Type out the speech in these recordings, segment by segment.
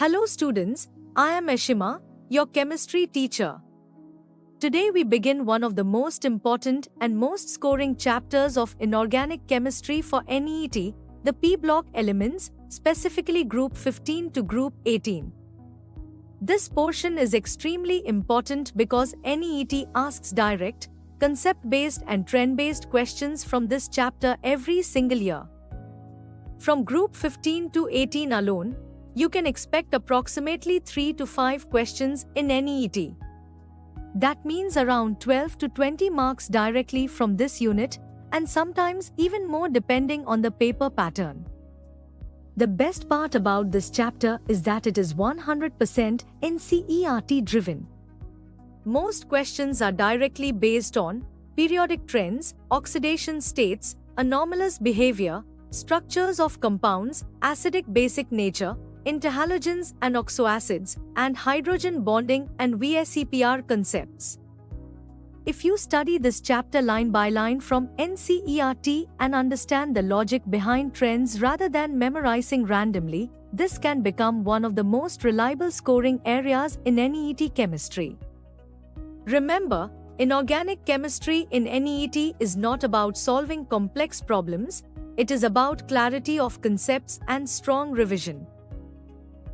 Hello students, I am Ashima, your chemistry teacher. Today we begin one of the most important and most scoring chapters of inorganic chemistry for NEET, the P block elements, specifically group 15 to group 18. This portion is extremely important because NEET asks direct, concept-based and trend-based questions from this chapter every single year. From group 15 to 18 alone, you can expect approximately 3 to 5 questions in NEET. That means around 12 to 20 marks directly from this unit, and sometimes even more depending on the paper pattern. The best part about this chapter is that it is 100% NCERT driven. Most questions are directly based on periodic trends, oxidation states, anomalous behavior, structures of compounds, acidic-basic nature, interhalogens and oxoacids, and hydrogen bonding and VSEPR concepts. If you study this chapter line by line from NCERT and understand the logic behind trends rather than memorizing randomly, this can become one of the most reliable scoring areas in NEET chemistry. Remember, inorganic chemistry in NEET is not about solving complex problems, it is about clarity of concepts and strong revision.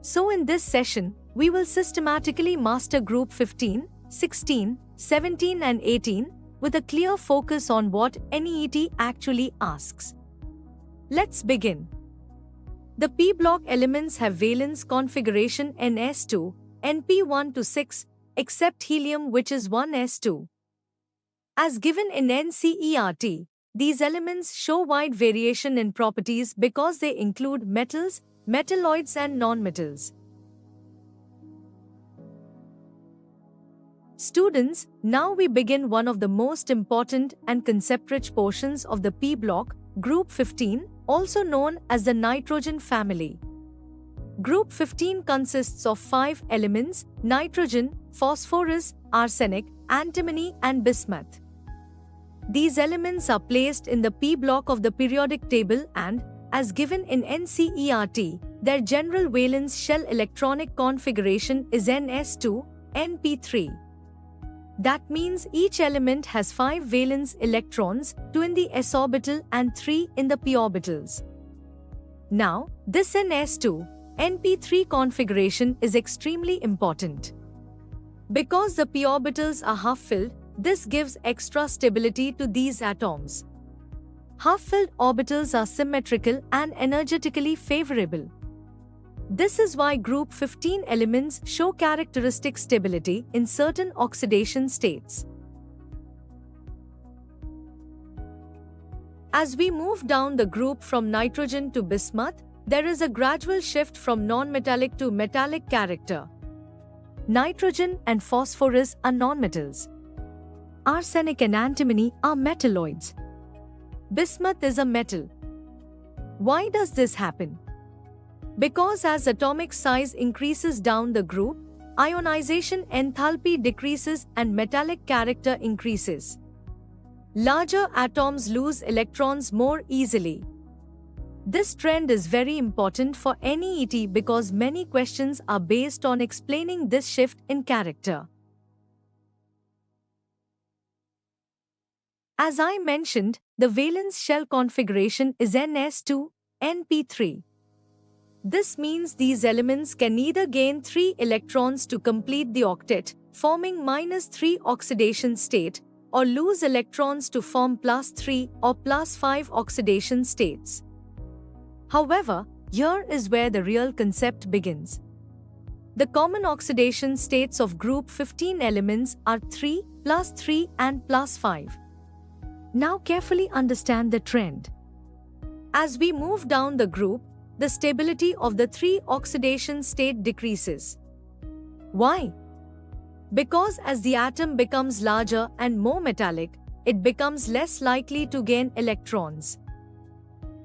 So in this session, we will systematically master group 15, 16, 17 and 18 with a clear focus on what NEET actually asks. Let's begin. The P block elements have valence configuration Ns2, Np1 to 6, except helium which is 1s2. As given in NCERT, these elements show wide variation in properties because they include metals, metalloids and nonmetals. Students, now we begin one of the most important and concept-rich portions of the P block, Group 15, also known as the nitrogen family. Group 15 consists of 5 elements: nitrogen, phosphorus, arsenic, antimony and bismuth. These elements are placed in the P block of the periodic table and, as given in NCERT, their general valence shell electronic configuration is Ns2, Np3. That means each element has 5 valence electrons, 2 in the s orbital and 3 in the p orbitals. Now, this Ns2, Np3 configuration is extremely important. Because the p orbitals are half-filled, this gives extra stability to these atoms. Half-filled orbitals are symmetrical and energetically favorable. This is why group 15 elements show characteristic stability in certain oxidation states. As we move down the group from nitrogen to bismuth, there is a gradual shift from non-metallic to metallic character. Nitrogen and phosphorus are nonmetals. Arsenic and antimony are metalloids. Bismuth is a metal. Why does this happen? Because as atomic size increases down the group, ionization enthalpy decreases and metallic character increases. Larger atoms lose electrons more easily. This trend is very important for NEET because many questions are based on explaining this shift in character. As I mentioned, the valence shell configuration is Ns2, Np3. This means these elements can either gain 3 electrons to complete the octet, forming -3 oxidation state, or lose electrons to form +3 or +5 oxidation states. However, here is where the real concept begins. The common oxidation states of group 15 elements are 3, +3 and +5. Now carefully understand the trend. As we move down the group, the stability of the 3 oxidation state decreases. Why? Because as the atom becomes larger and more metallic, it becomes less likely to gain electrons.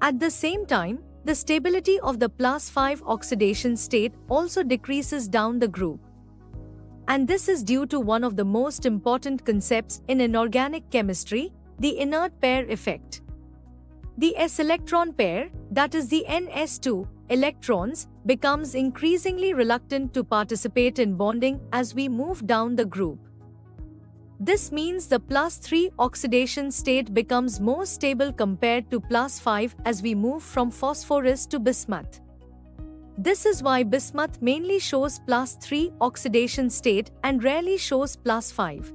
At the same time, the stability of the +5 oxidation state also decreases down the group. And this is due to one of the most important concepts in inorganic chemistry, the inert pair effect. The s-electron pair, that is the Ns2, electrons, becomes increasingly reluctant to participate in bonding as we move down the group. This means the +3 oxidation state becomes more stable compared to +5 as we move from phosphorus to bismuth. This is why bismuth mainly shows +3 oxidation state and rarely shows +5.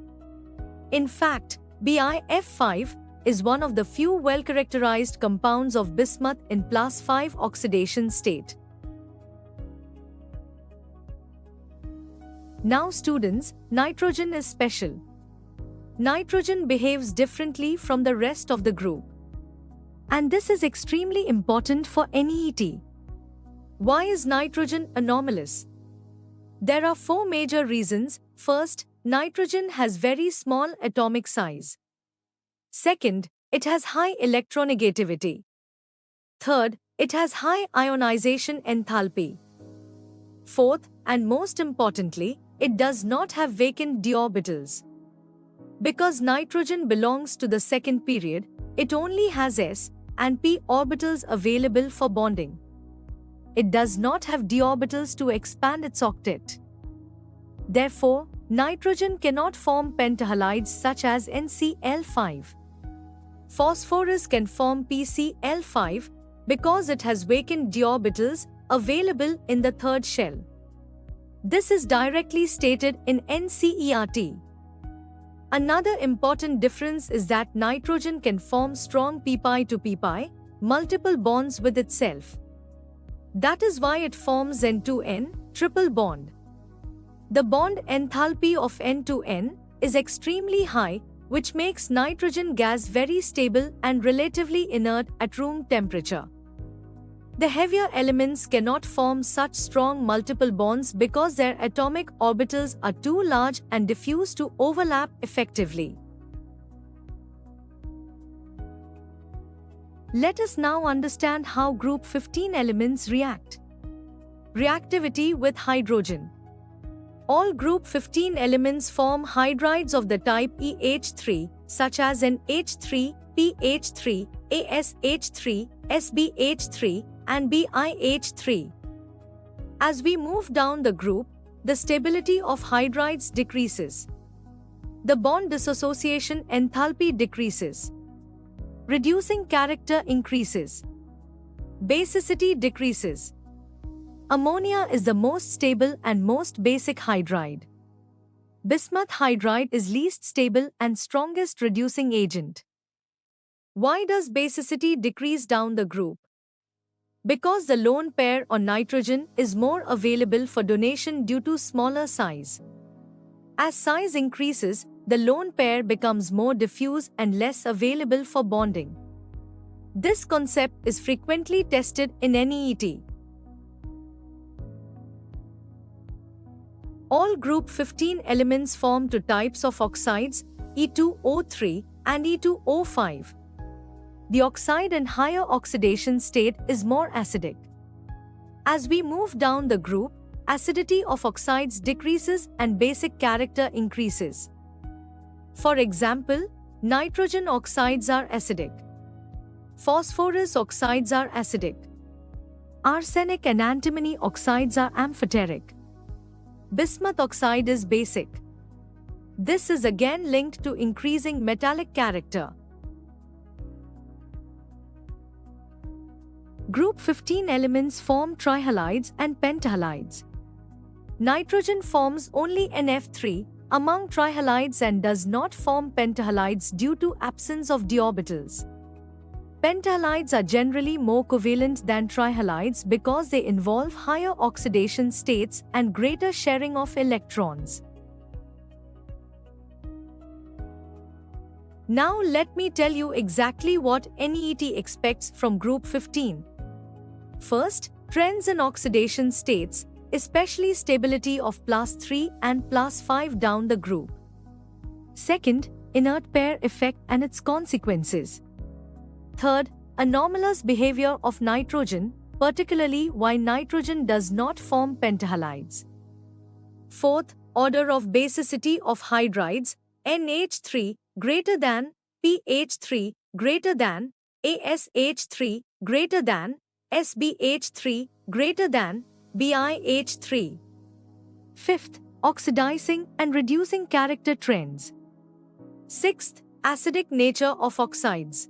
In fact, BiF5 is one of the few well-characterized compounds of bismuth in +5 oxidation state. Now students, nitrogen is special. Nitrogen behaves differently from the rest of the group. And this is extremely important for NEET. Why is nitrogen anomalous? There are 4 major reasons. First, nitrogen has very small atomic size. Second, it has high electronegativity. Third, it has high ionization enthalpy. Fourth, and most importantly, it does not have vacant d orbitals. Because nitrogen belongs to the second period, it only has s and p orbitals available for bonding. It does not have d orbitals to expand its octet. Therefore, nitrogen cannot form pentahalides such as NCl5. Phosphorus can form PCl5 because it has vacant d orbitals available in the third shell. This is directly stated in NCERT. Another important difference is that nitrogen can form strong p-pi to p-pi, multiple bonds with itself. That is why it forms N2N, triple bond. The bond enthalpy of N2N is extremely high, which makes nitrogen gas very stable and relatively inert at room temperature. The heavier elements cannot form such strong multiple bonds because their atomic orbitals are too large and diffuse to overlap effectively. Let us now understand how group 15 elements react. Reactivity with hydrogen. All group 15 elements form hydrides of the type EH3, such as NH3, PH3, ASH3, SBH3, and BiH3. As we move down the group, the stability of hydrides decreases. The bond dissociation enthalpy decreases. Reducing character increases. Basicity decreases. Ammonia is the most stable and most basic hydride. Bismuth hydride is least stable and strongest reducing agent. Why does basicity decrease down the group? Because the lone pair on nitrogen is more available for donation due to smaller size. As size increases, the lone pair becomes more diffuse and less available for bonding. This concept is frequently tested in NEET. All group 15 elements form two types of oxides, E2O3 and E2O5. The oxide in higher oxidation state is more acidic. As we move down the group, acidity of oxides decreases and basic character increases. For example, nitrogen oxides are acidic. Phosphorus oxides are acidic. Arsenic and antimony oxides are amphoteric. Bismuth oxide is basic. This is again linked to increasing metallic character. Group 15 elements form trihalides and pentahalides. Nitrogen forms only NF3 among trihalides and does not form pentahalides due to absence of d orbitals. Pentahalides are generally more covalent than trihalides because they involve higher oxidation states and greater sharing of electrons. Now let me tell you exactly what NEET expects from group 15. First, trends in oxidation states, especially stability of +3 and +5 down the group. Second, inert pair effect and its consequences. Third, anomalous behavior of nitrogen, particularly why nitrogen does not form pentahalides. Fourth, order of basicity of hydrides, NH3 greater than, PH3 greater than, ASH3 greater than, SbH3 greater than BiH3. Fifth, oxidizing and reducing character trends. Sixth, acidic nature of oxides.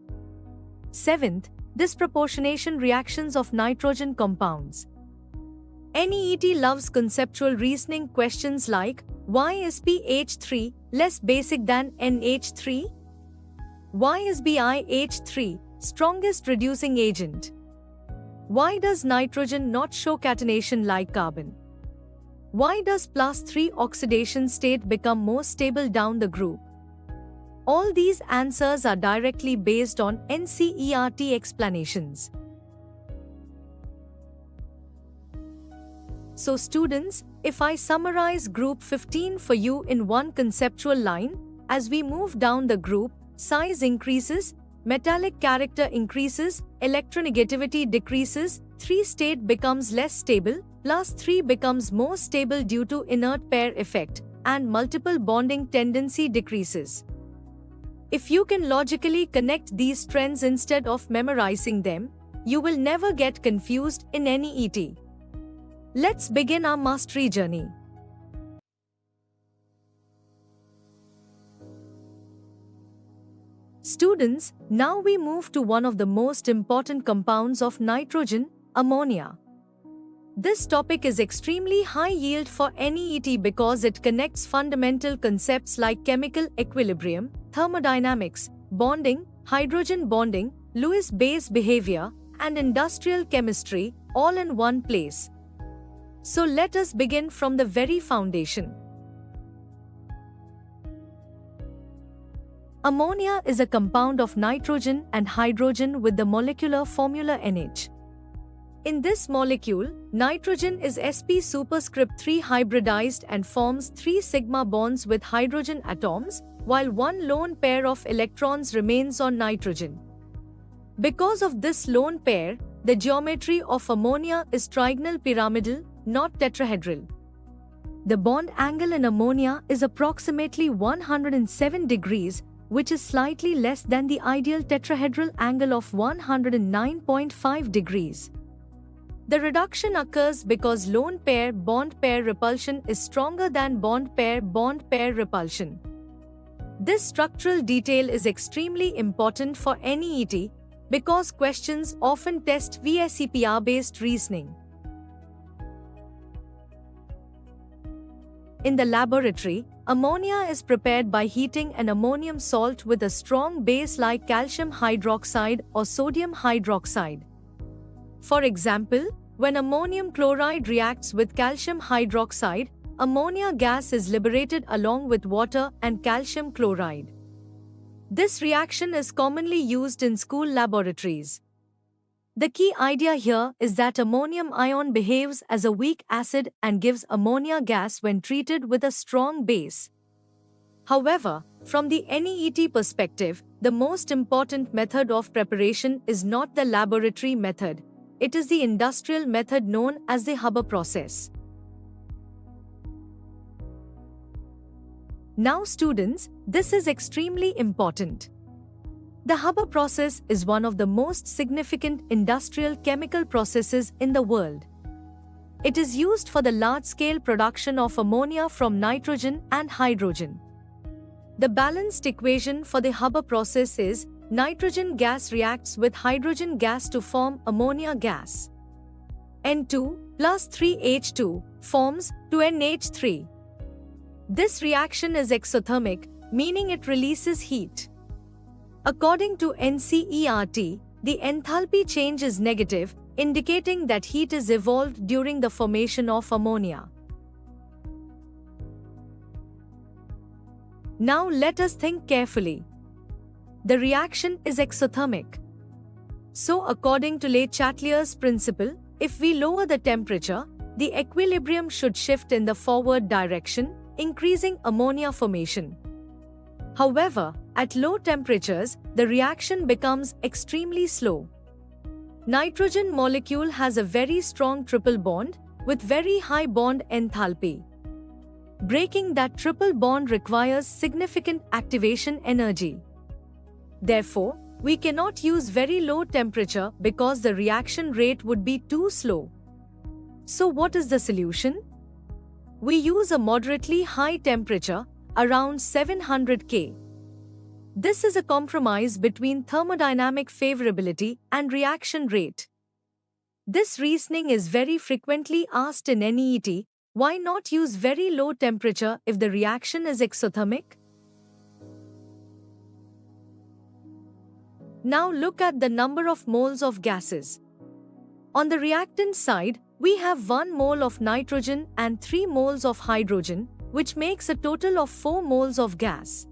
Seventh, disproportionation reactions of nitrogen compounds. NEET loves conceptual reasoning questions like, why is PH3 less basic than NH3? Why is BiH3 strongest reducing agent? Why does nitrogen not show catenation like carbon? Why does +3 oxidation state become more stable down the group? All these answers are directly based on NCERT explanations. So students, if I summarize group 15 for you in one conceptual line, as we move down the group, size increases, metallic character increases, electronegativity decreases, 3-state becomes less stable, +3 becomes more stable due to inert pair effect, and multiple bonding tendency decreases. If you can logically connect these trends instead of memorizing them, you will never get confused in NEET. Let's begin our mastery journey. Students, now we move to one of the most important compounds of nitrogen, ammonia. This topic is extremely high yield for NEET because it connects fundamental concepts like chemical equilibrium, thermodynamics, bonding, hydrogen bonding, Lewis-base behavior, and industrial chemistry all in one place. So let us begin from the very foundation. Ammonia is a compound of nitrogen and hydrogen with the molecular formula NH. In this molecule, nitrogen is sp superscript 3 hybridized and forms 3 sigma bonds with hydrogen atoms, while one lone pair of electrons remains on nitrogen. Because of this lone pair, the geometry of ammonia is trigonal pyramidal, not tetrahedral. The bond angle in ammonia is approximately 107 degrees, which is slightly less than the ideal tetrahedral angle of 109.5 degrees. The reduction occurs because lone pair bond pair repulsion is stronger than bond pair repulsion. This structural detail is extremely important for NEET because questions often test VSEPR-based reasoning. In the laboratory, ammonia is prepared by heating an ammonium salt with a strong base like calcium hydroxide or sodium hydroxide. For example, when ammonium chloride reacts with calcium hydroxide, ammonia gas is liberated along with water and calcium chloride. This reaction is commonly used in school laboratories. The key idea here is that ammonium ion behaves as a weak acid and gives ammonia gas when treated with a strong base. However, from the NEET perspective, the most important method of preparation is not the laboratory method. It is the industrial method known as the Haber process. Now students, this is extremely important. The Haber process is one of the most significant industrial chemical processes in the world. It is used for the large-scale production of ammonia from nitrogen and hydrogen. The balanced equation for the Haber process is nitrogen gas reacts with hydrogen gas to form ammonia gas. N2 plus 3H2 forms 2NH3. This reaction is exothermic, meaning it releases heat. According to NCERT, the enthalpy change is negative, indicating that heat is evolved during the formation of ammonia. Now let us think carefully. The reaction is exothermic. So according to Le Chatelier's principle, if we lower the temperature, the equilibrium should shift in the forward direction, increasing ammonia formation. However, at low temperatures, the reaction becomes extremely slow. Nitrogen molecule has a very strong triple bond with very high bond enthalpy. Breaking that triple bond requires significant activation energy. Therefore, We cannot use very low temperature because the reaction rate would be too slow. So what is the solution? We use a moderately high temperature, around 700 K. This is a compromise between thermodynamic favorability and reaction rate. This reasoning is very frequently asked in NEET. Why not use very low temperature if the reaction is exothermic? Now look at the number of moles of gases. On the reactant side, we have 1 mole of nitrogen and 3 moles of hydrogen, which makes a total of 4 moles of gas.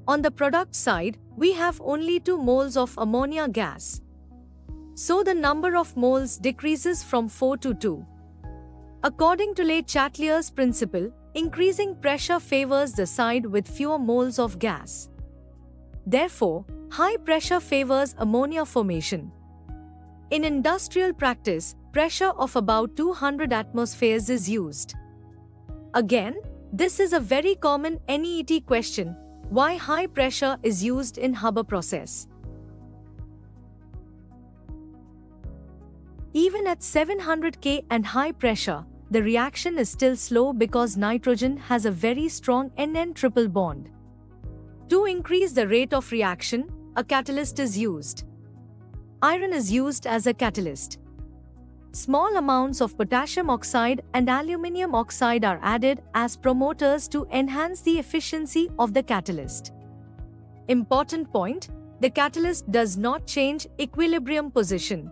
On the product side, we have only 2 moles of ammonia gas. So the number of moles decreases from 4 to 2. According to Le Chatelier's principle, increasing pressure favors the side with fewer moles of gas. Therefore, high pressure favors ammonia formation. In industrial practice, pressure of about 200 atmospheres is used. Again, this is a very common NEET question: why high pressure is used in Haber process? Even at 700 K and high pressure, the reaction is still slow because nitrogen has a very strong NN triple bond. To increase the rate of reaction, a catalyst is used. Iron is used as a catalyst. Small amounts of potassium oxide and aluminium oxide are added as promoters to enhance the efficiency of the catalyst. Important point: the catalyst does not change equilibrium position.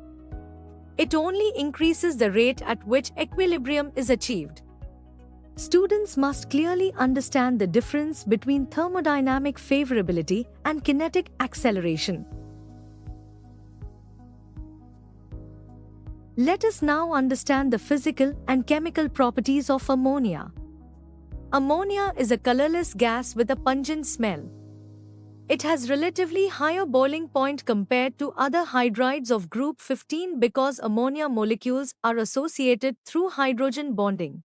It only increases the rate at which equilibrium is achieved. Students must clearly understand the difference between thermodynamic favorability and kinetic acceleration. Let us now understand the physical and chemical properties of ammonia. Ammonia is a colorless gas with a pungent smell. It has relatively higher boiling point compared to other hydrides of group 15 because ammonia molecules are associated through hydrogen bonding.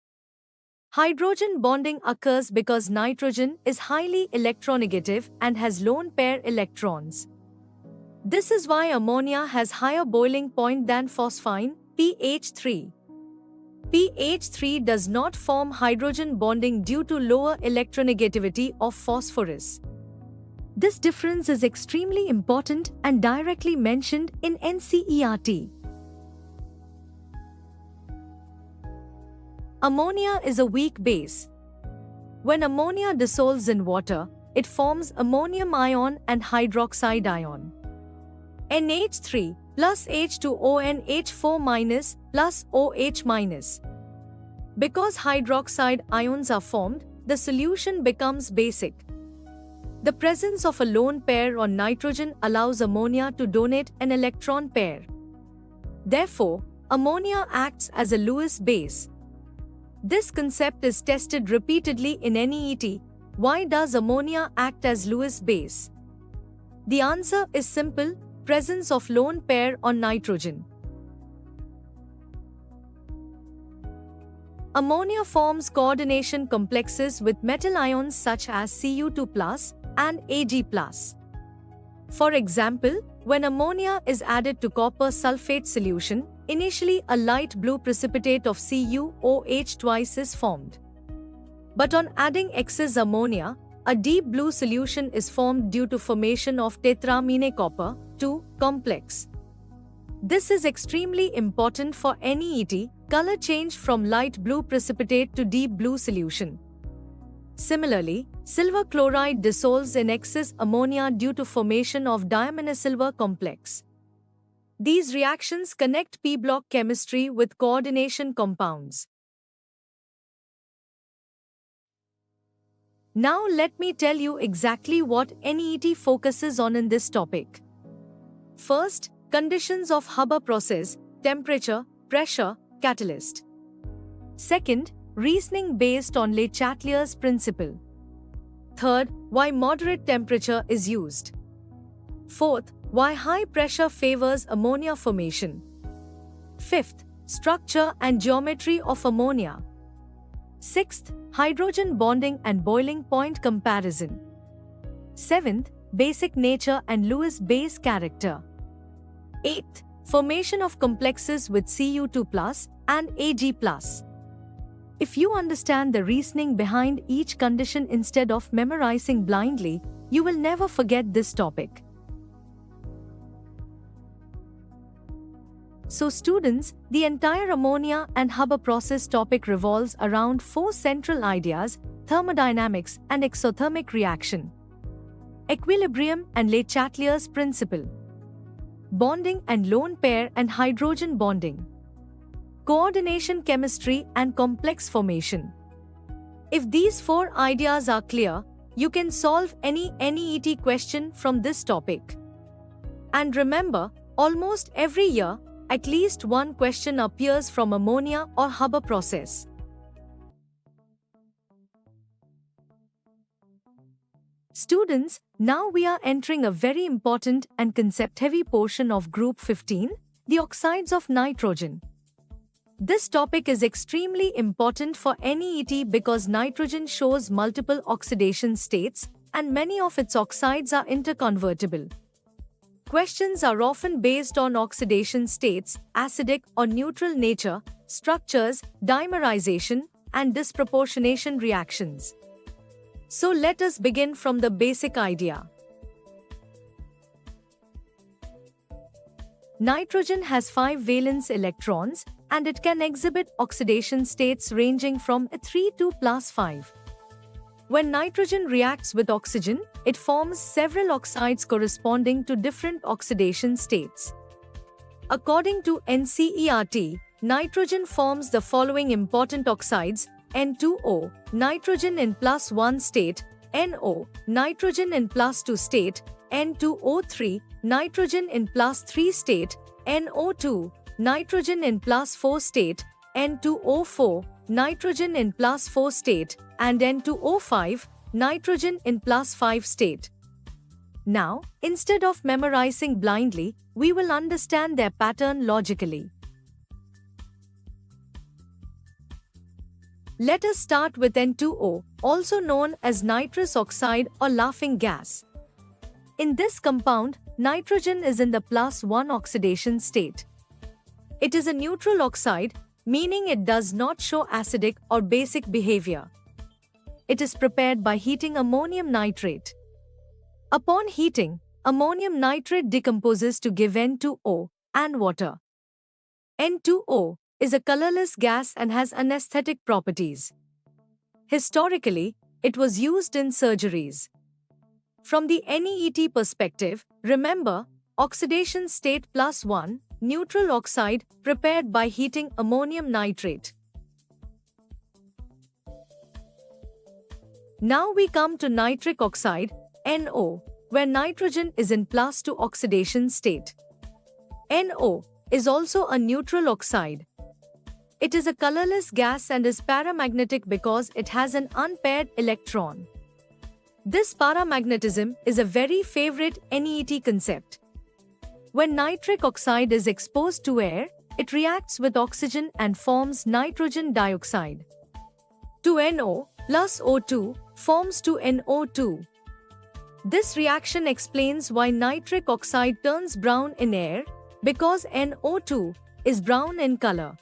Hydrogen bonding occurs because nitrogen is highly electronegative and has lone pair electrons. This is why ammonia has higher boiling point than phosphine, PH3. PH3 does not form hydrogen bonding due to lower electronegativity of phosphorus. This difference is extremely important and directly mentioned in NCERT. Ammonia is a weak base. When ammonia dissolves in water, it forms ammonium ion and hydroxide ion. NH3 plus H2O NH4 minus plus OH minus. Because hydroxide ions are formed, the solution becomes basic. The presence of a lone pair on nitrogen allows ammonia to donate an electron pair. Therefore, ammonia acts as a Lewis base. This concept is tested repeatedly in NEET. Why does ammonia act as Lewis base? The answer is simple: presence of lone pair on nitrogen. Ammonia forms coordination complexes with metal ions such as Cu2+ and Ag+. For example, when ammonia is added to copper sulfate solution, initially a light blue precipitate of CuOH twice is formed. But on adding excess ammonia, a deep blue solution is formed due to formation of tetramine copper 2 complex. This is extremely important for NEET, color change from light blue precipitate to deep blue solution. Similarly, silver chloride dissolves in excess ammonia due to formation of diaminasilver complex. These reactions connect p-block chemistry with coordination compounds. Now let me tell you exactly what NEET focuses on in this topic. First, conditions of Haber process: temperature, pressure, catalyst. Second, reasoning based on Le Chatelier's principle. Third, why moderate temperature is used. Fourth, why high pressure favors ammonia formation. Fifth, structure and geometry of ammonia. Sixth, hydrogen bonding and boiling point comparison. Seventh, basic nature and Lewis base character. 8th, formation of complexes with Cu2+ and Ag+. If you understand the reasoning behind each condition instead of memorizing blindly, you will never forget this topic. So students, the entire ammonia and Haber process topic revolves around 4 central ideas: thermodynamics and exothermic reaction, equilibrium and Le Chatelier's principle, bonding and lone pair and hydrogen bonding, coordination chemistry and complex formation. If these 4 ideas are clear, you can solve any NEET question from this topic. And remember, almost every year, at least one question appears from ammonia or Haber process. Students, now we are entering a very important and concept-heavy portion of Group 15, the oxides of nitrogen. This topic is extremely important for NEET because nitrogen shows multiple oxidation states and many of its oxides are interconvertible. Questions are often based on oxidation states, acidic or neutral nature, structures, dimerization, and disproportionation reactions. So let us begin from the basic idea. Nitrogen has 5 valence electrons and it can exhibit oxidation states ranging from 3 to +5. When nitrogen reacts with oxygen, it forms several oxides corresponding to different oxidation states. According to NCERT, nitrogen forms the following important oxides: N2O, nitrogen in +1 state; NO, nitrogen in +2 state; N2O3, nitrogen in +3 state; NO2, nitrogen in +4 state; N2O4, nitrogen in +4 state; and N2O5, nitrogen in +5 state. Now, instead of memorizing blindly, we will understand their pattern logically. Let us start with N2O, also known as nitrous oxide or laughing gas. In this compound, nitrogen is in the +1 oxidation state. It is a neutral oxide, meaning it does not show acidic or basic behavior. It is prepared by heating ammonium nitrate. Upon heating, ammonium nitrate decomposes to give N2O and water. N2O is a colorless gas and has anesthetic properties. Historically, it was used in surgeries. From the NEET perspective, remember, oxidation state +1, neutral oxide, prepared by heating ammonium nitrate. Now we come to nitric oxide, NO, where nitrogen is in +2 oxidation state. NO is also a neutral oxide. It is a colorless gas and is paramagnetic because it has an unpaired electron. This paramagnetism is a very favorite NEET concept. When nitric oxide is exposed to air, it reacts with oxygen and forms nitrogen dioxide. 2NO plus O2 forms 2NO2. This reaction explains why nitric oxide turns brown in air, because NO2 is brown in color.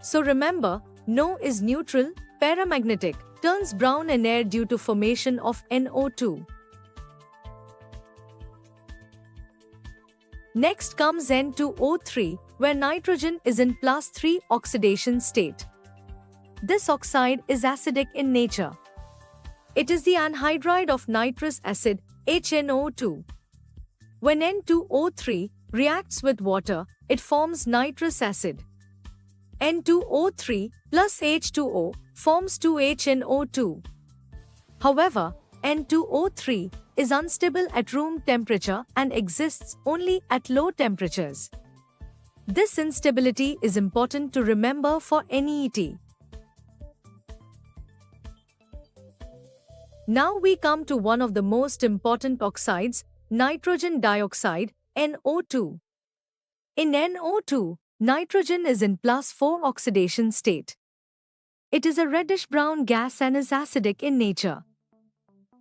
So remember, NO is neutral, paramagnetic, turns brown in air due to formation of NO2. Next comes N2O3, where nitrogen is in +3 oxidation state. This oxide is acidic in nature. It is the anhydride of nitrous acid, HNO2. When N2O3 reacts with water, it forms nitrous acid. N2O3 plus H2O forms 2HNO2. However, N2O3 is unstable at room temperature and exists only at low temperatures. This instability is important to remember for NEET. Now we come to one of the most important oxides, nitrogen dioxide, NO2. In NO2, nitrogen is in +4 oxidation state. It is a reddish-brown gas and is acidic in nature.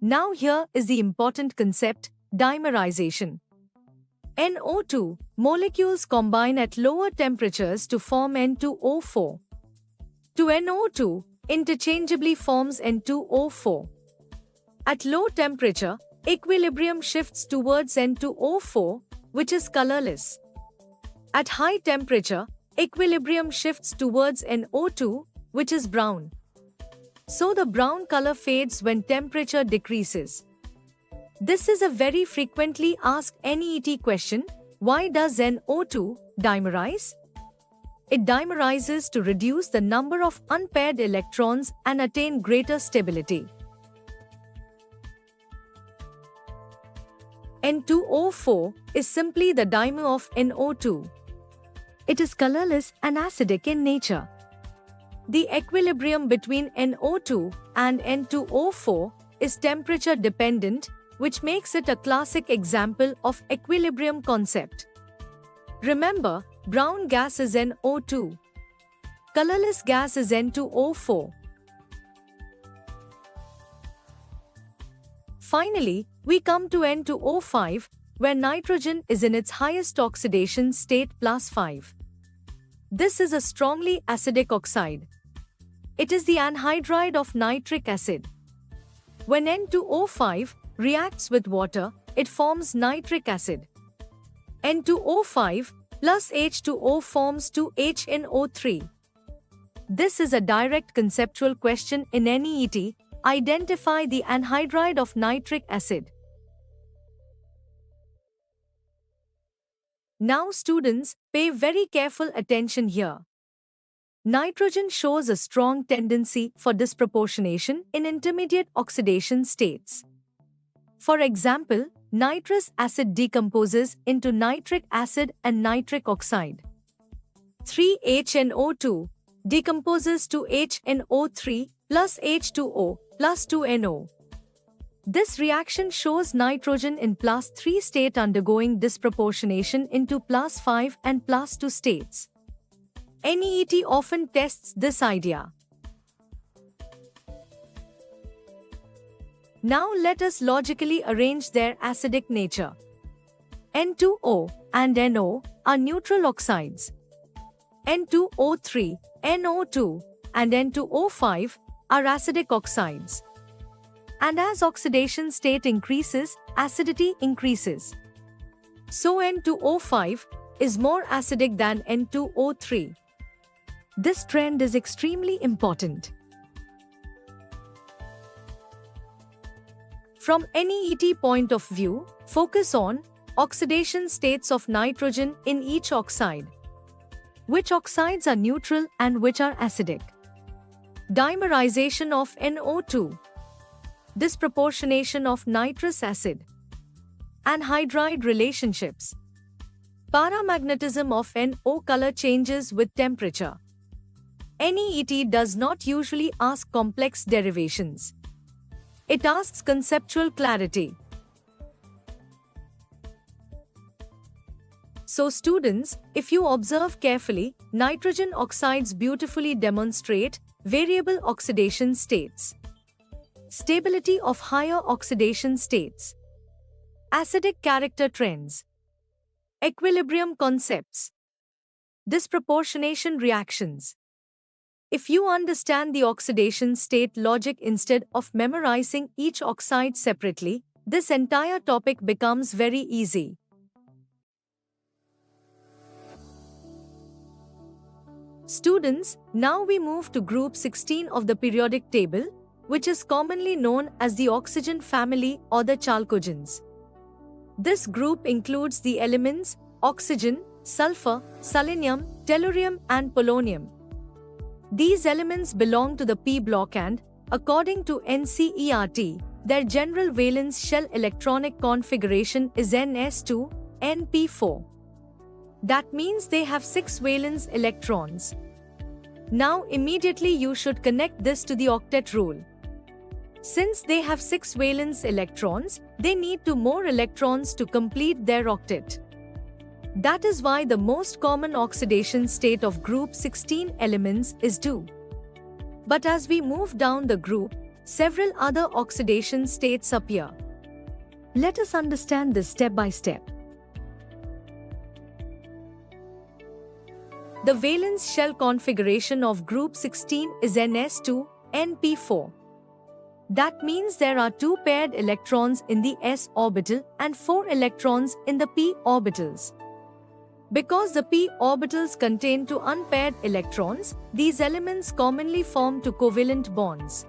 Now here is the important concept, dimerization. NO2 molecules combine at lower temperatures to form N2O4. To NO2 interchangeably forms N2O4. At low temperature, equilibrium shifts towards N2O4, which is colorless. At high temperature, equilibrium shifts towards NO2, which is brown. So the brown color fades when temperature decreases. This is a very frequently asked NEET question. Why does NO2 dimerize? It dimerizes to reduce the number of unpaired electrons and attain greater stability. N2O4 is simply the dimer of NO2. It is colorless and acidic in nature. The equilibrium between NO2 and N2O4 is temperature dependent, which makes it a classic example of equilibrium concept. Remember, brown gas is NO2. Colorless gas is N2O4. Finally, we come to N2O5, where nitrogen is in its highest oxidation state +5. This is a strongly acidic oxide. It is the anhydride of nitric acid. When N2O5 reacts with water, it forms nitric acid. N2O5 plus H2O forms 2HNO3. This is a direct conceptual question in NEET. Identify the anhydride of nitric acid. Now students, pay very careful attention here. Nitrogen shows a strong tendency for disproportionation in intermediate oxidation states. For example, nitrous acid decomposes into nitric acid and nitric oxide. 3HNO2 decomposes to HNO3 plus H2O plus 2NO. This reaction shows nitrogen in +3 state undergoing disproportionation into +5 and +2 states. NEET often tests this idea. Now let us logically arrange their acidic nature. N2O and NO are neutral oxides. N2O3, NO2, and N2O5 are acidic oxides. And as oxidation state increases, acidity increases. So N2O5 is more acidic than N2O3. This trend is extremely important. From NEET point of view, focus on oxidation states of nitrogen in each oxide. Which oxides are neutral and which are acidic? Dimerization of NO2. Disproportionation of nitrous acid. Anhydride relationships. Paramagnetism of NO color changes with temperature. NEET does not usually ask complex derivations. It asks conceptual clarity. So students, if you observe carefully, nitrogen oxides beautifully demonstrate variable oxidation states. Stability of higher oxidation states. Acidic character trends. Equilibrium concepts. Disproportionation reactions. If you understand the oxidation state logic instead of memorizing each oxide separately, this entire topic becomes very easy. Students, now we move to group 16 of the periodic table, which is commonly known as the oxygen family or the chalcogens. This group includes the elements oxygen, sulfur, selenium, tellurium and polonium. These elements belong to the p block and, according to NCERT, their general valence shell electronic configuration is Ns2, Np4. That means they have 6 valence electrons. Now immediately you should connect this to the octet rule. Since they have 6 valence electrons, they need 2 more electrons to complete their octet. That is why the most common oxidation state of group 16 elements is 2. But as we move down the group, several other oxidation states appear. Let us understand this step by step. The valence shell configuration of group 16 is ns2np4. That means there are 2 paired electrons in the s orbital and 4 electrons in the p orbitals. Because the p orbitals contain 2 unpaired electrons, these elements commonly form 2 covalent bonds.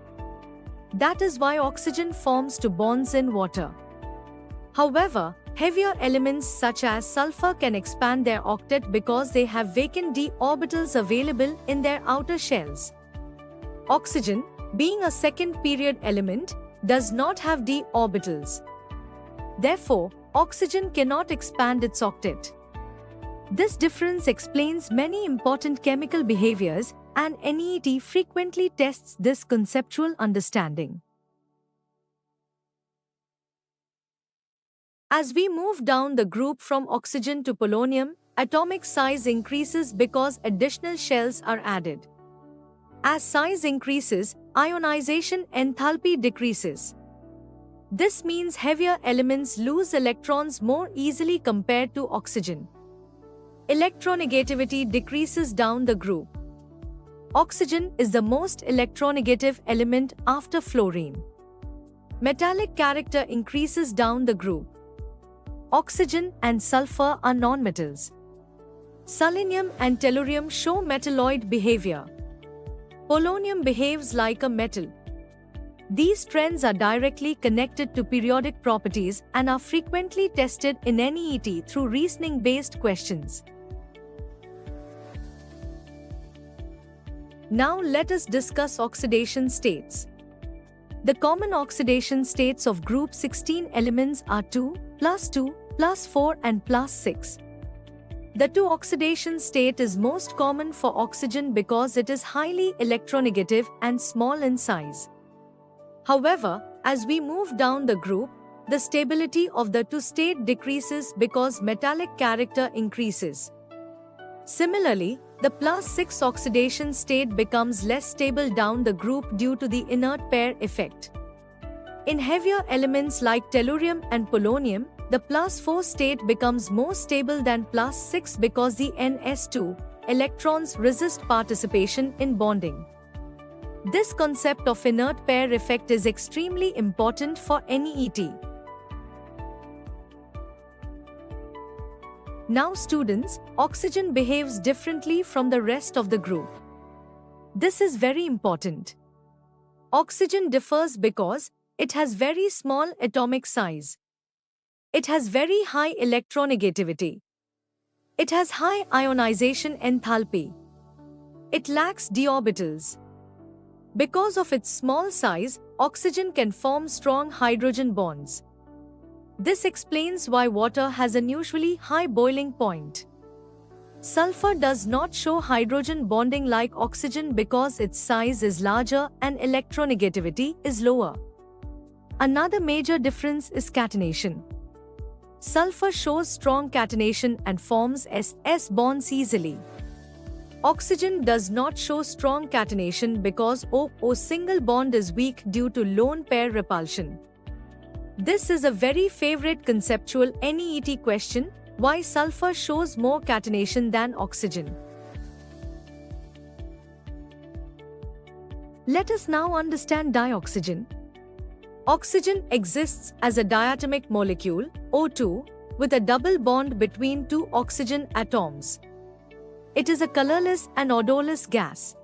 That is why oxygen forms 2 bonds in water. However, heavier elements such as sulfur can expand their octet because they have vacant d orbitals available in their outer shells. Oxygen, being a second period element, does not have d orbitals. Therefore, oxygen cannot expand its octet. This difference explains many important chemical behaviors, and NEET frequently tests this conceptual understanding. As we move down the group from oxygen to polonium, atomic size increases because additional shells are added. As size increases, ionization enthalpy decreases. This means heavier elements lose electrons more easily compared to oxygen. Electronegativity decreases down the group. Oxygen is the most electronegative element after fluorine. Metallic character increases down the group. Oxygen and sulfur are nonmetals. Selenium and tellurium show metalloid behavior. Polonium behaves like a metal. These trends are directly connected to periodic properties and are frequently tested in NEET through reasoning-based questions. Now let us discuss oxidation states. The common oxidation states of group 16 elements are 2, +2, +4 and +6. The 2 oxidation state is most common for oxygen because it is highly electronegative and small in size. However, as we move down the group, the stability of the 2 state decreases because metallic character increases. Similarly, the +6 oxidation state becomes less stable down the group due to the inert pair effect. In heavier elements like tellurium and polonium, the +4 state becomes more stable than +6 because the Ns2 electrons resist participation in bonding. This concept of inert pair effect is extremely important for NEET. Now students, oxygen behaves differently from the rest of the group. This is very important. Oxygen differs because it has very small atomic size. It has very high electronegativity. It has high ionization enthalpy. It lacks d orbitals. Because of its small size, oxygen can form strong hydrogen bonds. This explains why water has an unusually high boiling point. Sulfur does not show hydrogen bonding like oxygen because its size is larger and electronegativity is lower. Another major difference is catenation. Sulfur shows strong catenation and forms S bonds easily. Oxygen does not show strong catenation because O single bond is weak due to lone pair repulsion. This is a very favorite conceptual NEET question: why sulfur shows more catenation than oxygen? Let us now understand dioxygen. Oxygen exists as a diatomic molecule, O2, with a double bond between 2 oxygen atoms. It is a colorless and odorless gas.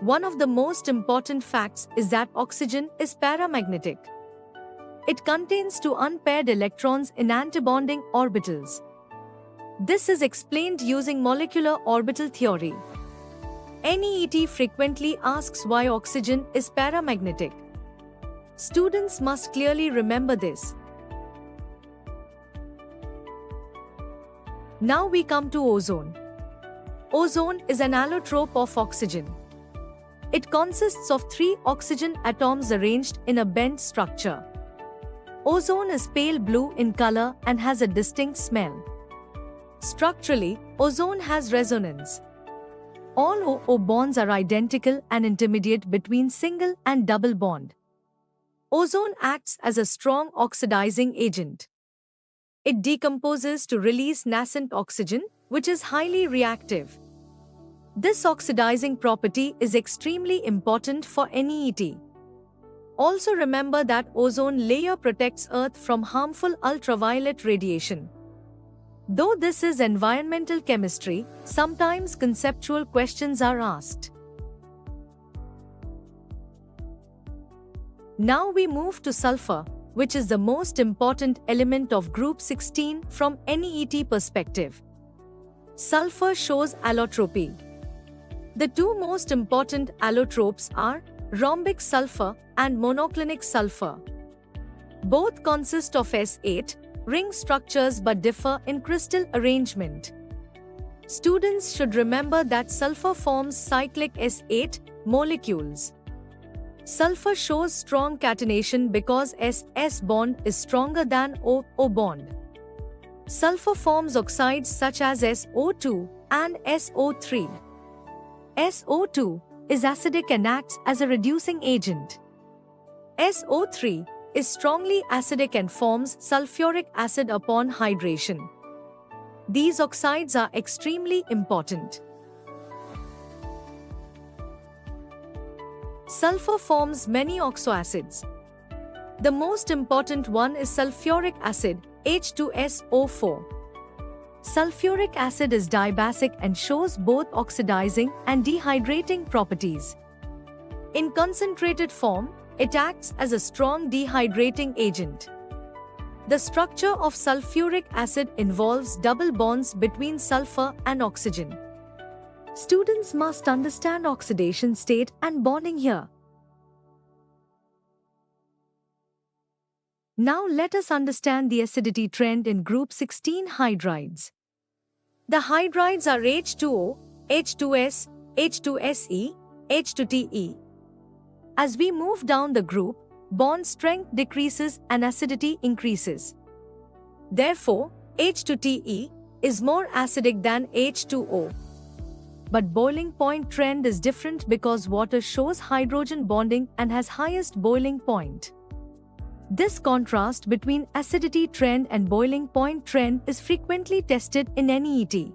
One of the most important facts is that oxygen is paramagnetic. It contains 2 unpaired electrons in antibonding orbitals. This is explained using molecular orbital theory. NEET frequently asks why oxygen is paramagnetic. Students must clearly remember this. Now we come to ozone. Ozone is an allotrope of oxygen. It consists of 3 oxygen atoms arranged in a bent structure. Ozone is pale blue in color and has a distinct smell. Structurally, ozone has resonance. All OO bonds are identical and intermediate between single and double bond. Ozone acts as a strong oxidizing agent. It decomposes to release nascent oxygen, which is highly reactive. This oxidizing property is extremely important for NEET. Also remember that ozone layer protects Earth from harmful ultraviolet radiation. Though this is environmental chemistry, sometimes conceptual questions are asked. Now we move to sulfur, which is the most important element of Group 16 from NEET perspective. Sulfur shows allotropy. The two most important allotropes are rhombic sulfur and monoclinic sulfur. Both consist of S8 ring structures but differ in crystal arrangement. Students should remember that sulfur forms cyclic S8 molecules. Sulfur shows strong catenation because S bond is stronger than O bond. Sulfur forms oxides such as SO2 and SO3. SO2 is acidic and acts as a reducing agent. SO3 is strongly acidic and forms sulfuric acid upon hydration. These oxides are extremely important. Sulfur forms many oxoacids. The most important one is sulfuric acid, H2SO4. Sulfuric acid is diabasic and shows both oxidizing and dehydrating properties. In concentrated form, it acts as a strong dehydrating agent. The structure of sulfuric acid involves double bonds between sulfur and oxygen. Students must understand oxidation state and bonding here. Now let us understand the acidity trend in Group 16 hydrides. The hydrides are H2O, H2S, H2SE, H2TE. As we move down the group, bond strength decreases and acidity increases. Therefore, H2TE is more acidic than H2O. But boiling point trend is different because water shows hydrogen bonding and has highest boiling point. This contrast between acidity trend and boiling point trend is frequently tested in NEET.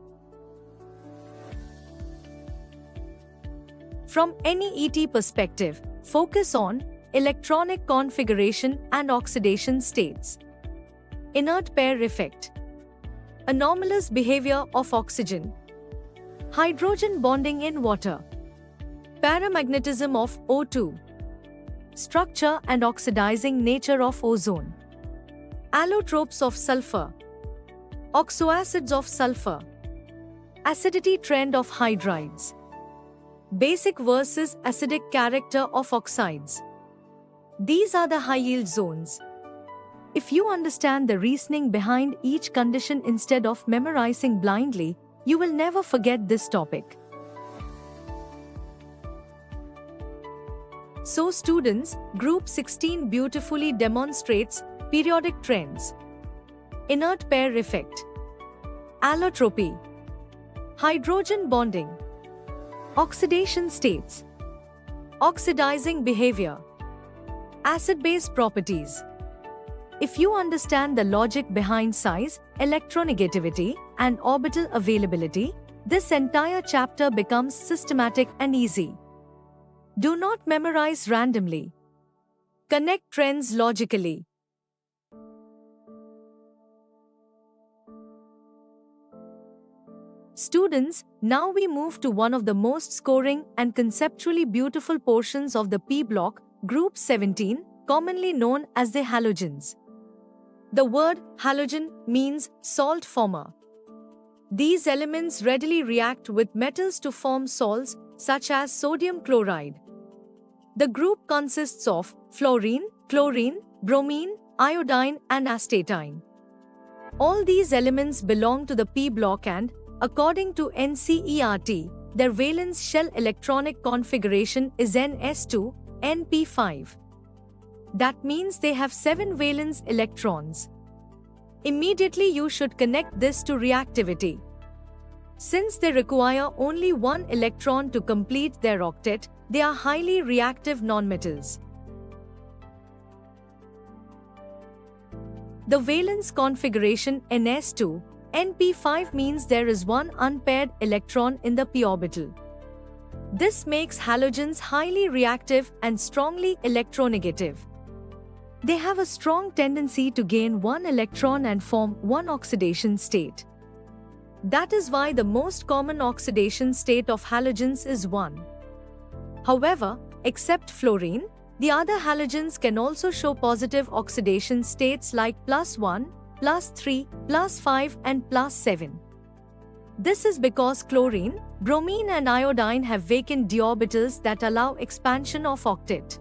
From NEET perspective, focus on electronic configuration and oxidation states. Inert pair effect. Anomalous behavior of oxygen. Hydrogen bonding in water. Paramagnetism of O2. Structure and oxidizing nature of ozone. Allotropes of sulfur. Oxoacids of sulfur. Acidity trend of hydrides. Basic versus acidic character of oxides. These are the high-yield zones. If you understand the reasoning behind each condition instead of memorizing blindly, you will never forget this topic. So students, Group 16 beautifully demonstrates periodic trends. Inert pair effect. Allotropy. Hydrogen bonding. Oxidation states. Oxidizing behavior. Acid-base properties. If you understand the logic behind size, electronegativity, and orbital availability, this entire chapter becomes systematic and easy. Do not memorize randomly. Connect trends logically. Students, now we move to one of the most scoring and conceptually beautiful portions of the P block, Group 17, commonly known as the halogens. The word halogen means salt former. These elements readily react with metals to form salts, such as sodium chloride. The group consists of fluorine, chlorine, bromine, iodine, and astatine. All these elements belong to the P block and, according to NCERT, their valence shell electronic configuration is Ns2, Np5. That means they have 7 valence electrons. Immediately you should connect this to reactivity. Since they require only one electron to complete their octet, they are highly reactive nonmetals. The valence configuration ns2, np5 means there is one unpaired electron in the p orbital. This makes halogens highly reactive and strongly electronegative. They have a strong tendency to gain one electron and form one oxidation state. That is why the most common oxidation state of halogens is 1. However, except fluorine, the other halogens can also show positive oxidation states like +1, +3, +5 and +7. This is because chlorine, bromine and iodine have vacant d orbitals that allow expansion of octet.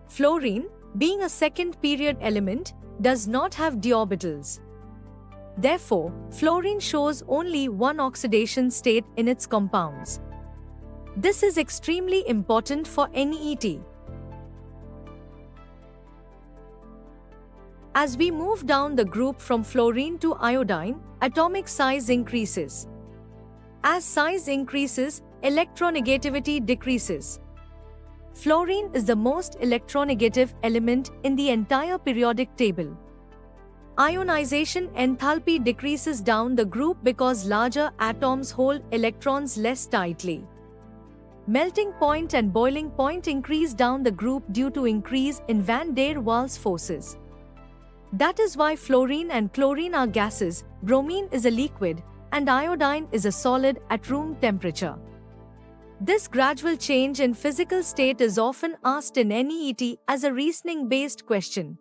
Fluorine, being a second period element, does not have d orbitals. Therefore, fluorine shows only one oxidation state in its compounds. This is extremely important for NET. As we move down the group from fluorine to iodine, atomic size increases. As size increases, electronegativity decreases. Fluorine is the most electronegative element in the entire periodic table. Ionization enthalpy decreases down the group because larger atoms hold electrons less tightly. Melting point and boiling point increase down the group due to increase in van der Waals forces. That is why fluorine and chlorine are gases, bromine is a liquid, and iodine is a solid at room temperature. This gradual change in physical state is often asked in NET as a reasoning-based question.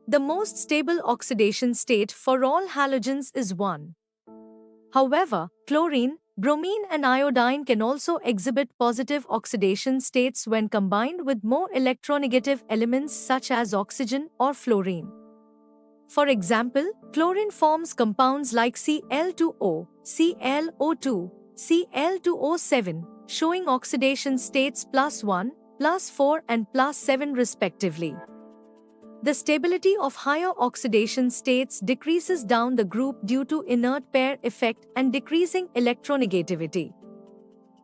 The most stable oxidation state for all halogens is 1. However, chlorine, bromine and iodine can also exhibit positive oxidation states when combined with more electronegative elements such as oxygen or fluorine. For example, chlorine forms compounds like Cl2O, ClO2, Cl2O7, showing oxidation states +1, +4 and +7 respectively. The stability of higher oxidation states decreases down the group due to inert pair effect and decreasing electronegativity.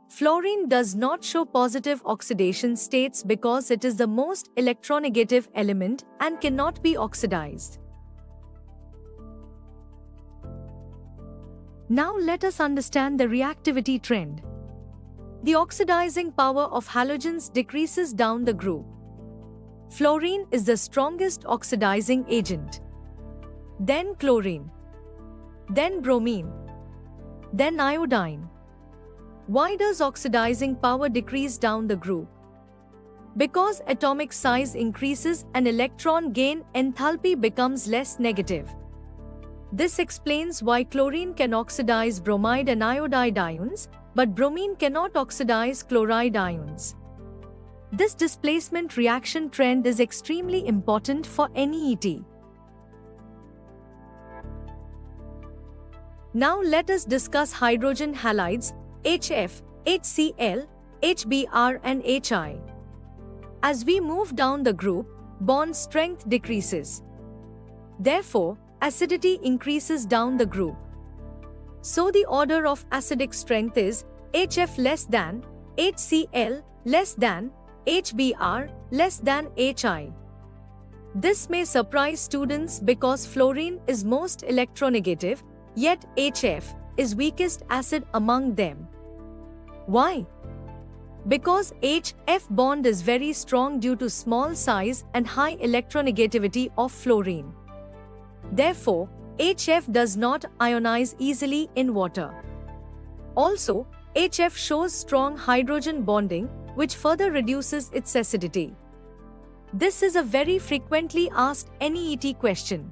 Fluorine does not show positive oxidation states because it is the most electronegative element and cannot be oxidized. Now let us understand the reactivity trend. The oxidizing power of halogens decreases down the group. Fluorine is the strongest oxidizing agent. Then chlorine. Then bromine. Then iodine. Why does oxidizing power decrease down the group? Because atomic size increases and electron gain enthalpy becomes less negative. This explains why chlorine can oxidize bromide and iodide ions, but bromine cannot oxidize chloride ions. This displacement reaction trend is extremely important for NET. Now let us discuss hydrogen halides, HF, HCl, HBr and HI. As we move down the group, bond strength decreases. Therefore, acidity increases down the group. So the order of acidic strength is HF less than, HCl less than, HBr less than HI. This may surprise students because fluorine is most electronegative, yet HF is weakest acid among them. Why? Because HF bond is very strong due to small size and high electronegativity of fluorine. Therefore, HF does not ionize easily in water. Also, HF shows strong hydrogen bonding, which further reduces its acidity. This is a very frequently asked NET question.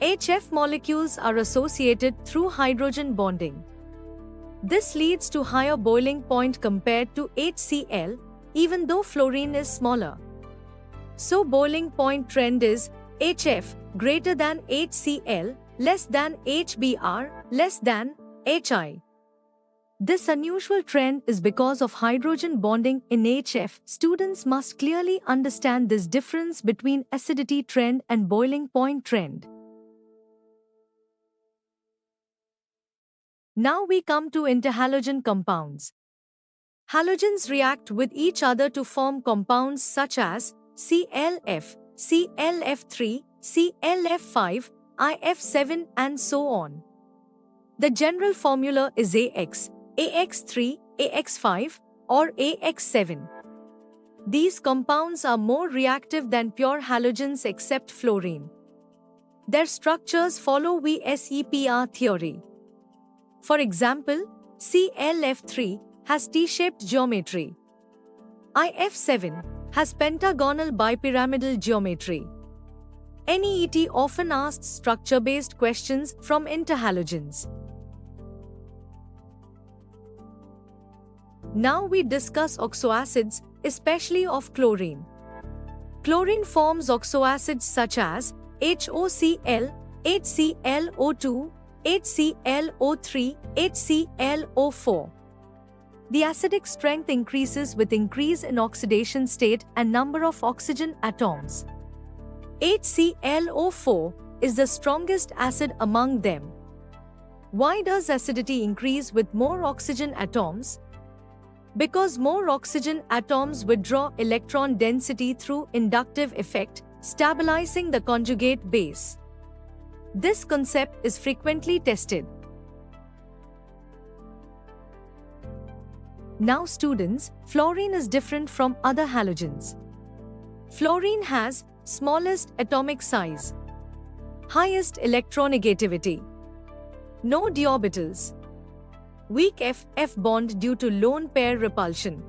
HF molecules are associated through hydrogen bonding. This leads to higher boiling point compared to HCl, even though fluorine is smaller. So boiling point trend is HF greater than HCl, less than HBr, less than HI. This unusual trend is because of hydrogen bonding in HF. Students must clearly understand this difference between acidity trend and boiling point trend. Now we come to interhalogen compounds. Halogens react with each other to form compounds such as ClF, ClF3, ClF5, IF7 and so on. The general formula is AX, AX3, AX5 or AX7. These compounds are more reactive than pure halogens except fluorine. Their structures follow VSEPR theory. For example, ClF3 has T-shaped geometry. IF7 has pentagonal bipyramidal geometry. NEET often asks structure-based questions from interhalogens. Now we discuss oxoacids, especially of chlorine. Chlorine forms oxoacids such as HOCl, HClO2, HClO3, HClO4. The acidic strength increases with increase in oxidation state and number of oxygen atoms. HClO4 is the strongest acid among them. Why does acidity increase with more oxygen atoms? Because more oxygen atoms withdraw electron density through inductive effect, stabilizing the conjugate base. This concept is frequently tested. Now students, fluorine is different from other halogens. Fluorine has smallest atomic size, highest electronegativity, no d orbitals, weak F bond due to lone pair repulsion.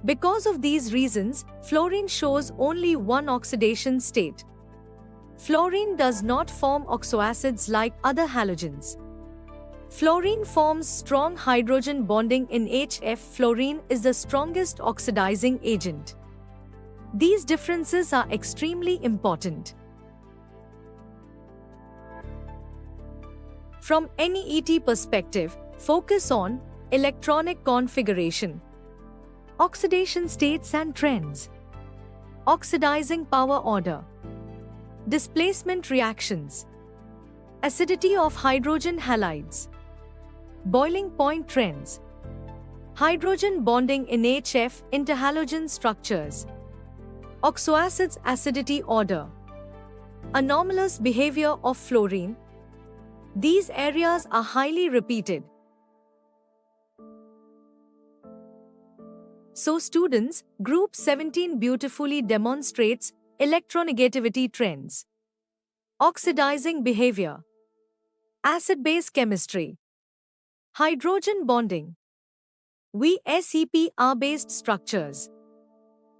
Because of these reasons, fluorine shows only one oxidation state. Fluorine does not form oxoacids like other halogens. Fluorine forms strong hydrogen bonding in HF. Fluorine is the strongest oxidizing agent. These differences are extremely important. From NEET perspective, focus on electronic configuration, oxidation states and trends, oxidizing power order, displacement reactions, acidity of hydrogen halides, boiling point trends, hydrogen bonding in HF interhalogen structures, oxoacids acidity order, anomalous behavior of fluorine. These areas are highly repeated. So students, group 17 beautifully demonstrates electronegativity trends, oxidizing behavior, acid-base chemistry, hydrogen bonding, VSEPR-based structures,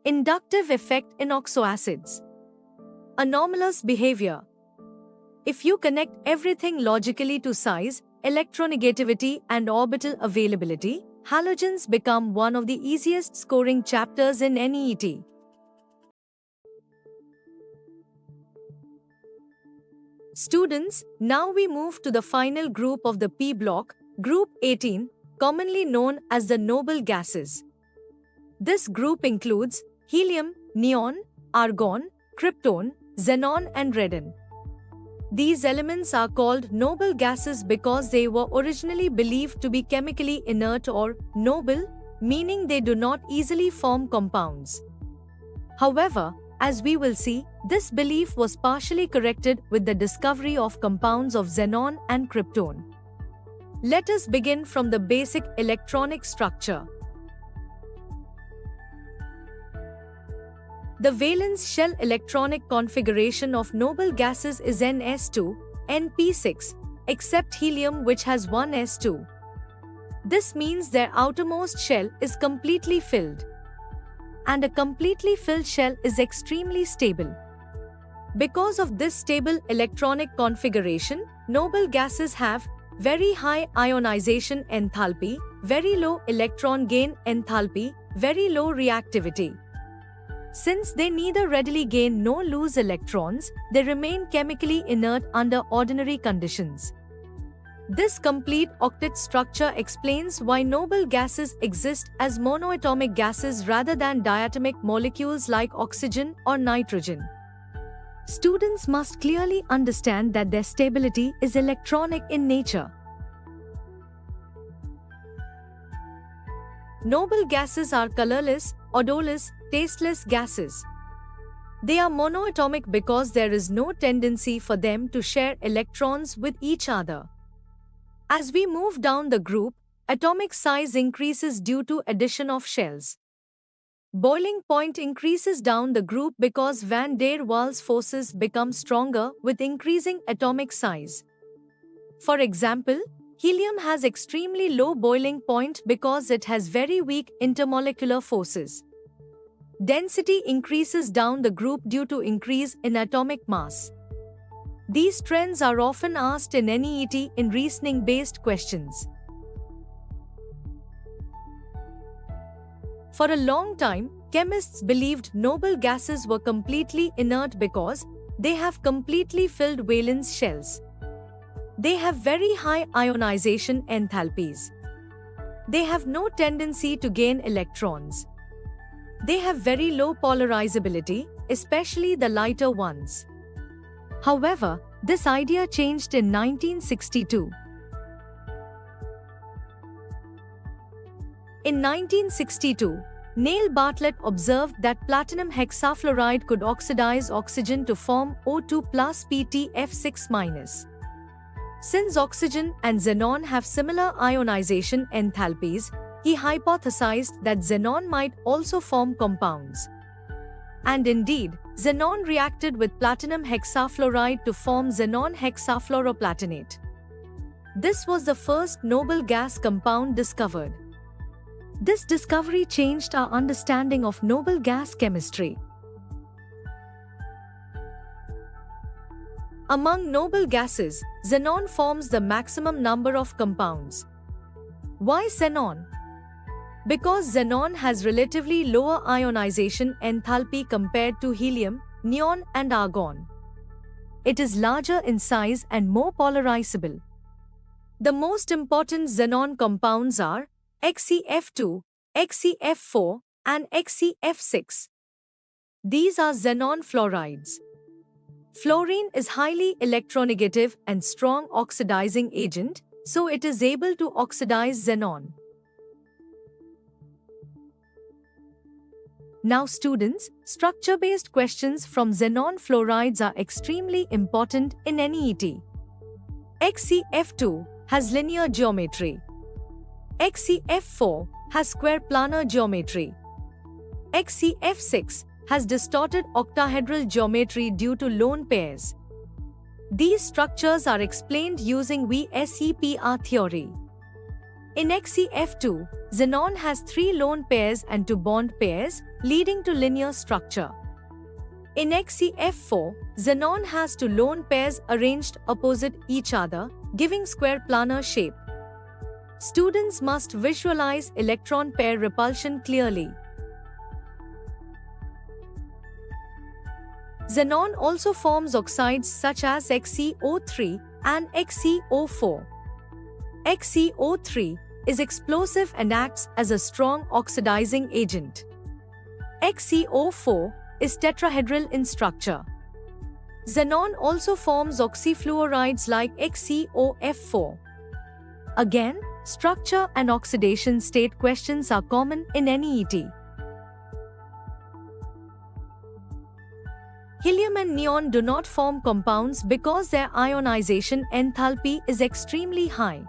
inductive effect in oxoacids, anomalous behavior. If you connect everything logically to size, electronegativity and orbital availability, halogens become one of the easiest scoring chapters in NEET. Students, now we move to the final group of the P block, Group 18, commonly known as the noble gases. This group includes helium, neon, argon, krypton, xenon and radon. These elements are called noble gases because they were originally believed to be chemically inert or noble, meaning they do not easily form compounds. However, as we will see, this belief was partially corrected with the discovery of compounds of xenon and krypton. Let us begin from the basic electronic structure. The valence shell electronic configuration of noble gases is Ns2, Np6, except helium which has one s2. This means their outermost shell is completely filled. And a completely filled shell is extremely stable. Because of this stable electronic configuration, noble gases have very high ionization enthalpy, very low electron gain enthalpy, very low reactivity. Since they neither readily gain nor lose electrons, they remain chemically inert under ordinary conditions. This complete octet structure explains why noble gases exist as monoatomic gases rather than diatomic molecules like oxygen or nitrogen. Students must clearly understand that their stability is electronic in nature. Noble gases are colorless, odorless, tasteless gases. They are monoatomic because there is no tendency for them to share electrons with each other. As we move down the group, atomic size increases due to addition of shells. Boiling point increases down the group because van der Waals forces become stronger with increasing atomic size. For example, helium has extremely low boiling point because it has very weak intermolecular forces. Density increases down the group due to increase in atomic mass. These trends are often asked in NEET in reasoning-based questions. For a long time, chemists believed noble gases were completely inert because they have completely filled valence shells. They have very high ionization enthalpies. They have no tendency to gain electrons. They have very low polarizability, especially the lighter ones. However, this idea changed in 1962. In 1962, Neil Bartlett observed that platinum hexafluoride could oxidize oxygen to form O2 plus PtF6-. Since oxygen and xenon have similar ionization enthalpies, he hypothesized that xenon might also form compounds. And indeed, xenon reacted with platinum hexafluoride to form xenon hexafluoroplatinate. This was the first noble gas compound discovered. This discovery changed our understanding of noble gas chemistry. Among noble gases, xenon forms the maximum number of compounds. Why xenon? Because xenon has relatively lower ionization enthalpy compared to helium, neon and argon. It is larger in size and more polarizable. The most important xenon compounds are XeF2, XeF4, and XeF6. These are xenon fluorides. Fluorine is highly electronegative and strong oxidizing agent, so it is able to oxidize xenon. Now students, structure-based questions from xenon fluorides are extremely important in NEET. XeF2 has linear geometry. XeF4 has square planar geometry. XeF6 has distorted octahedral geometry due to lone pairs. These structures are explained using VSEPR theory. In XeF2, xenon has 3 lone pairs and 2 bond pairs, leading to linear structure. In XeF4, xenon has 2 lone pairs arranged opposite each other, giving square planar shape. Students must visualize electron pair repulsion clearly. Xenon also forms oxides such as XeO3 and XeO4. XeO3 is explosive and acts as a strong oxidizing agent. XeO4 is tetrahedral in structure. Xenon also forms oxyfluorides like XeOF4. Again, structure and oxidation state questions are common in NEET. Helium and neon do not form compounds because their ionization enthalpy is extremely high.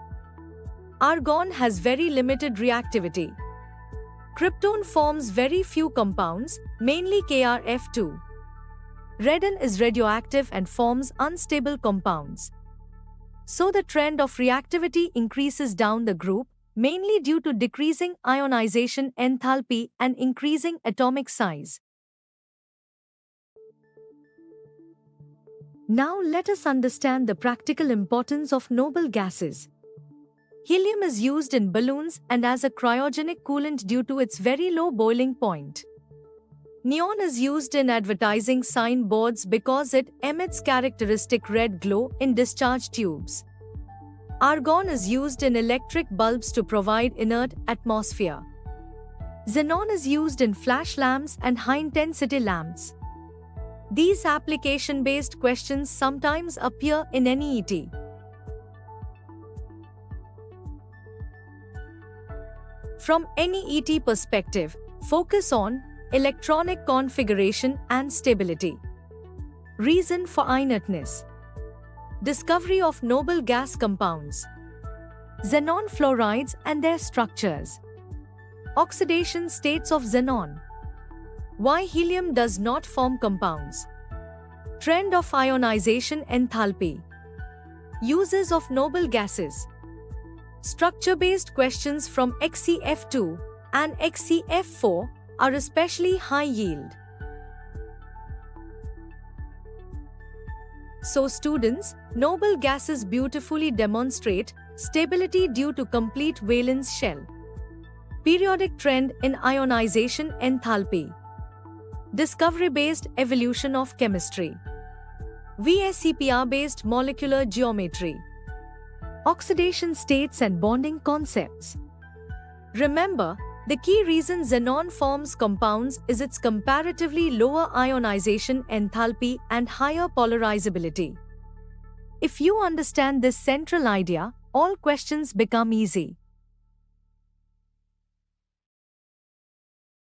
Argon has very limited reactivity. Krypton forms very few compounds, mainly KrF2. Radon is radioactive and forms unstable compounds. So the trend of reactivity increases down the group, mainly due to decreasing ionization enthalpy and increasing atomic size. Now let us understand the practical importance of noble gases. Helium is used in balloons and as a cryogenic coolant due to its very low boiling point. Neon is used in advertising sign boards because it emits characteristic red glow in discharge tubes. Argon is used in electric bulbs to provide inert atmosphere. Xenon is used in flash lamps and high-intensity lamps. These application-based questions sometimes appear in NEET. From NEET perspective, focus on electronic configuration and stability. Reason for inertness. Discovery of noble gas compounds. Xenon fluorides and their structures. Oxidation states of xenon. Why helium does not form compounds. Trend of ionization enthalpy. Uses of noble gases. Structure-based questions from XCF2 and XCF4 are especially high yield. So students, noble gases beautifully demonstrate stability due to complete valence shell. Periodic trend in ionization enthalpy. Discovery-based evolution of chemistry. VSEPR-based molecular geometry. Oxidation states and bonding concepts. Remember, the key reason xenon forms compounds is its comparatively lower ionization enthalpy and higher polarizability. If you understand this central idea, all questions become easy.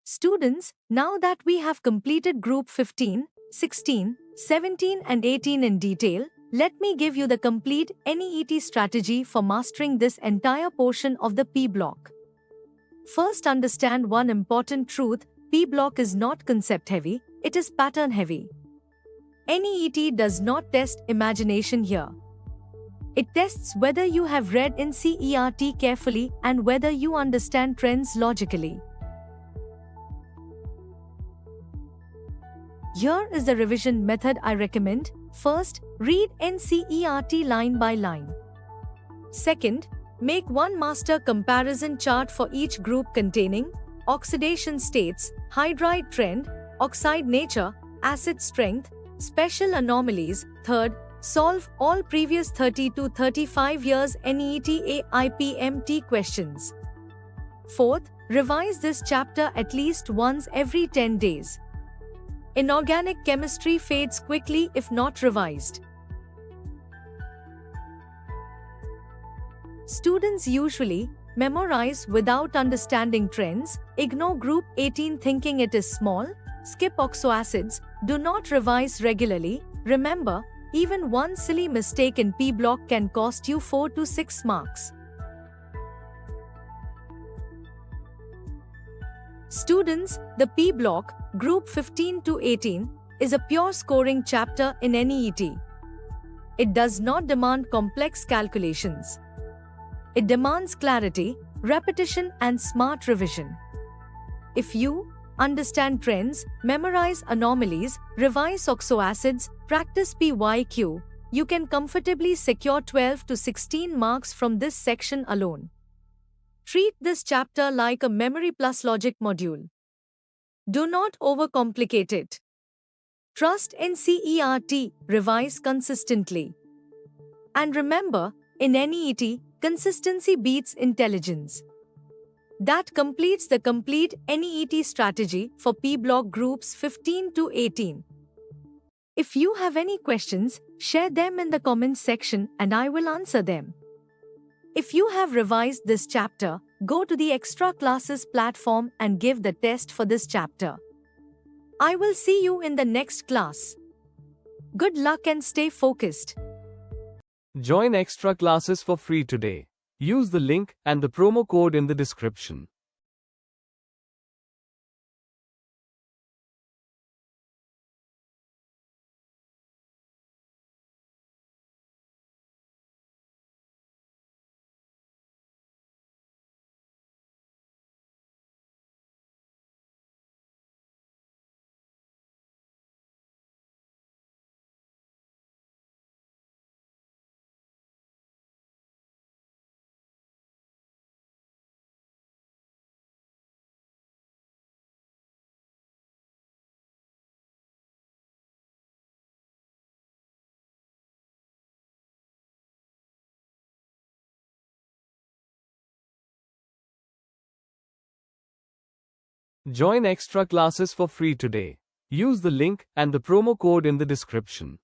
Students, now that we have completed Group 15, 16, 17 and 18 in detail, let me give you the complete NEET strategy for mastering this entire portion of the P block. First, understand one important truth: P block is not concept heavy, it is pattern heavy. NEET does not test imagination here. It tests whether you have read NCERT carefully and whether you understand trends logically. Here is the revision method I recommend. First, read NCERT line by line. Second, make one master comparison chart for each group containing oxidation states, hydride trend, oxide nature, acid strength, special anomalies. Third, solve all previous 30 to 35 years NEET AIPMT questions. Fourth, revise this chapter at least once every 10 days. Inorganic chemistry fades quickly if not revised. Students usually memorize without understanding trends, ignore Group 18 thinking it is small, skip oxoacids, do not revise regularly. Remember, even one silly mistake in P block can cost you 4 to 6 marks. Students, the P block, Group 15 to 18, is a pure scoring chapter in NEET. It does not demand complex calculations. It demands clarity, repetition and smart revision. If you understand trends, memorize anomalies, revise oxoacids, practice PYQ, you can comfortably secure 12 to 16 marks from this section alone. Treat this chapter like a memory plus logic module. Do not overcomplicate it. Trust NCERT, revise consistently. And remember, in NEET, consistency beats intelligence. That completes the complete NEET strategy for P block groups 15 to 18. If you have any questions, share them in the comments section and I will answer them. If you have revised this chapter, go to the Extra Classes platform and give the test for this chapter. I will see you in the next class. Good luck and stay focused. Join Extra Classes for free today. Use the link and the promo code in the description. Join extra classes for free today. Use the link and the promo code in the description.